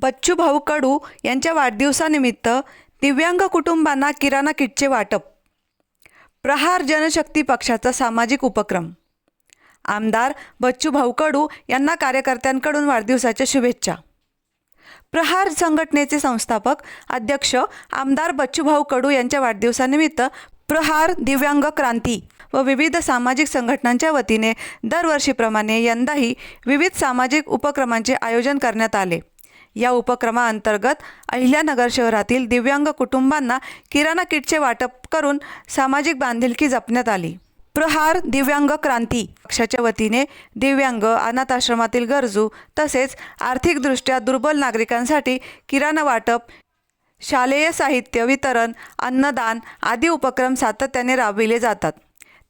बच्चू भाऊ कडू यांच्या वाढदिवसानिमित्त दिव्यांग कुटुंबांना किराणा किटचे वाटप. प्रहार जनशक्ती पक्षाचा सामाजिक उपक्रम. आमदार बच्चू भाऊ कडू यांना कार्यकर्त्यांकडून वाढदिवसाच्या शुभेच्छा. प्रहार संघटनेचे संस्थापक अध्यक्ष आमदार बच्चू भाऊ कडू यांच्या वाढदिवसानिमित्त प्रहार, दिव्यांग क्रांती व विविध सामाजिक संघटनांच्या वतीने दरवर्षीप्रमाणे यंदाही विविध सामाजिक उपक्रमांचे आयोजन करण्यात आले. या उपक्रमाअंतर्गत अहिल्यानगर शहरातील दिव्यांग कुटुंबांना किराणा किटचे वाटप करून सामाजिक बांधिलकी जपण्यात आली. प्रहार, दिव्यांग क्रांती पक्षाच्या वतीने दिव्यांग, अनाथ आश्रमातील गरजू तसेच आर्थिकदृष्ट्या दुर्बल नागरिकांसाठी किराणा वाटप, शालेय साहित्य वितरण, अन्नदान आदी उपक्रम सातत्याने राबविले जातात.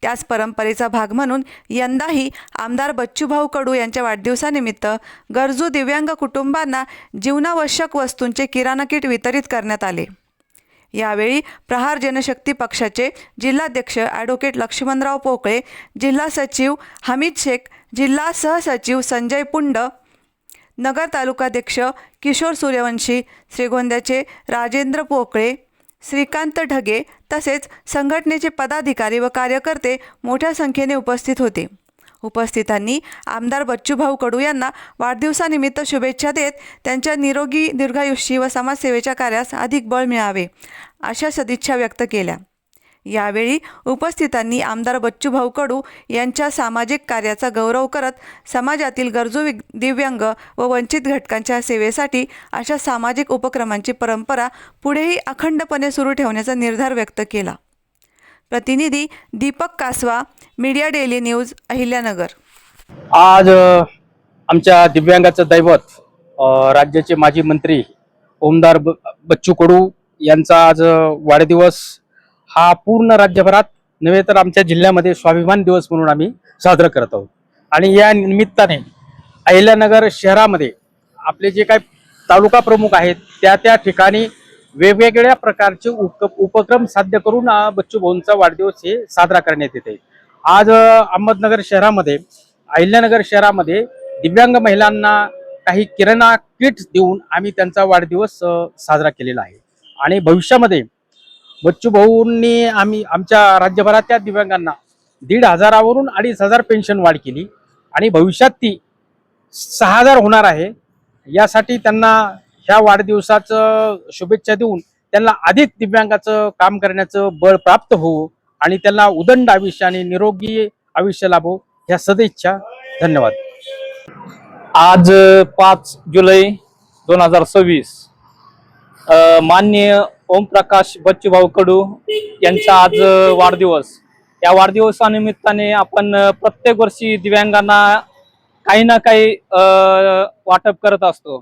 त्याच परंपरेचा भाग म्हणून यंदाही आमदार बच्चूभाऊ कडू यांच्या वाढदिवसानिमित्त गरजू दिव्यांग कुटुंबांना जीवनावश्यक वस्तूंचे किराणा किट वितरित करण्यात आले. यावेळी प्रहार जनशक्ती पक्षाचे जिल्हाध्यक्ष ॲडव्होकेट लक्ष्मणराव पोकळे, जिल्हा सचिव हमीद शेख, जिल्हा सहसचिव संजय पुंड, नगर तालुकाध्यक्ष किशोर सूर्यवंशी, श्रीगोंद्याचे राजेंद्र पोकळे, श्रीकांत ढगे तसेच संघटनेचे पदाधिकारी व कार्यकर्ते मोठ्या संख्येने उपस्थित होते. उपस्थितांनी आमदार बच्चूभाऊ कडू यांना वाढदिवसानिमित्त शुभेच्छा देत त्यांच्या निरोगी दीर्घायुष्य व समाजसेवेच्या कार्यास अधिक बळ मिळावे अशा सदिच्छा व्यक्त केल्या. यावेळी उपस्थितांनी आमदार बच्चूभाऊ कडू यांच्या सामाजिक कार्याचा गौरव करत समाजातील गरजू दिव्यांग व वंचित घटकांच्या सेवेसाठी अशा सामाजिक उपक्रमांची परंपरा पुढेही अखंडपणे सुरू ठेवण्याचा निर्धार व्यक्त केला. प्रतिनिधी Deepak Kaswa, media daily news, Ahilyanagar. आज आमच्या दिव्यांगाचं दैवत राज्याचे माजी मंत्री ओमदार बच्चू कडू यांचा आज वाढदिवस हा पूर्ण राज्यभरात नव्हे तर आमच्या जिल्ह्यामध्ये स्वाभिमान दिवस म्हणून आम्ही साजरा करत आहोत. आणि या निमित्ताने अहिल्यानगर शहरामध्ये आपले जे काही तालुका प्रमुख आहेत त्या ठिकाणी वेगवेगळ्या प्रकारचे उपक्रम साध्य करून बच्चू भाऊंचा वाढदिवस हे साजरा करण्यात येते. आज अहमदनगर शहरामध्ये, अहिल्यानगर शहरामध्ये दिव्यांग महिलांना काही किराणा किट्स देऊन आम्ही त्यांचा वाढदिवस साजरा केलेला आहे. आणि भविष्यामध्ये बच्चू भाऊंनी आमच्या राज्यभरातल्या दिव्यांगांना 1,500 वरून 2,500 पेन्शन वाढ केली आणि भविष्यात ती 6,000 होणार आहे. यासाठी त्यांना ह्या वाढदिवसाचं शुभेच्छा देऊन त्यांना अधिक दिव्यांगाचं काम करण्याचं बळ प्राप्त होवो आणि त्यांना उदंड आयुष्य आणि निरोगी आयुष्य लाभो ह्या सदिच्छा. धन्यवाद. आज 5 जुलै 2026 माननीय ओमप्रकाश बच्चूभाऊ कडू यांचा आज वाढदिवस. या वाढदिवसानिमित्ताने आपण प्रत्येक वर्षी दिव्यांगांना काही ना काही वाटप करत असतो.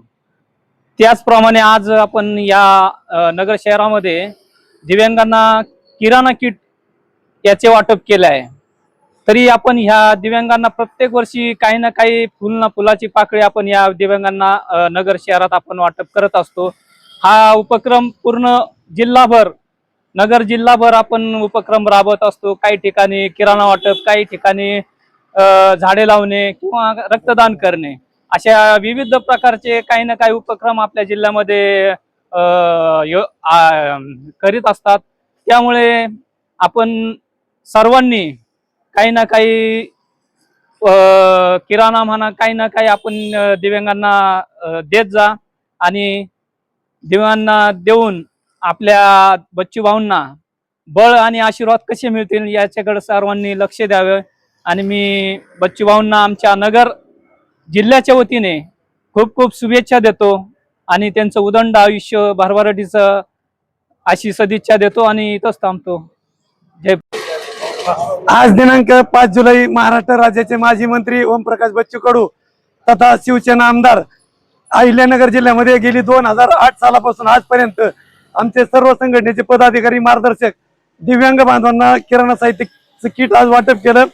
त्याचप्रमाणे आज आपण या नगर शहरामध्ये दिव्यांगांना किराणा किट याचे वाटप केले आहे. तरी आपण ह्या दिव्यांगांना प्रत्येक वर्षी काही ना काही फुलाची पाकळी आपण या दिव्यांगांना नगर शहरात आपण वाटप करत असतो. हा उपक्रम पूर्ण जिल्हाभर, नगर जिल्हाभर आपण उपक्रम राबवत असतो. काही ठिकाणी किराणा वाटप, काही ठिकाणी झाडे लावणे किंवा रक्तदान करणे अशा विविध प्रकारचे काही ना काही उपक्रम आपल्या जिल्ह्यामध्ये करीत असतात. त्यामुळे आपण सर्वांनी काही ना काही किराणा म्हणा, काही ना काही आपण दिव्यांगांना देत जा आणि दिव्यांगांना देऊन आपल्या बच्चू भाऊंना बळ आणि आशीर्वाद कसे मिळतील याच्याकडे सर्वांनी लक्ष द्यावे. आणि मी बच्चू भाऊंना आमच्या नगर जिल्ह्याच्या वतीने खूप खूप शुभेच्छा देतो आणि त्यांचं उदंड आयुष्य भरभराटीचं अशी सदिच्छा देतो आणि इथंच थांबतो. जय. आज दिनांक 5 जुलै महाराष्ट्र राज्याचे माजी मंत्री ओमप्रकाश बच्चू कडू तथा शिवसेना आमदार अहिल्यानगर जिल्ह्यामध्ये गेली 2008 सालापासून आजपर्यंत आमचे सर्व संघटनेचे पदाधिकारी, मार्गदर्शक दिव्यांग बांधवांना किराणा साहित्य किट आज वाटप केलं.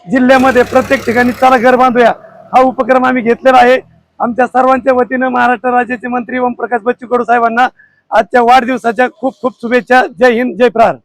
जिल्ह्यामध्ये प्रत्येक ठिकाणी चला घर बांधूया हा उपक्रम आम्ही घेतलेला आहे. आमच्या सर्वांच्या वतीनं महाराष्ट्र राज्याचे मंत्री ओमप्रकाश बच्चू कडू साहेबांना आजच्या वाढदिवसाच्या खूप खूप शुभेच्छा. जय हिंद, जय प्रहार.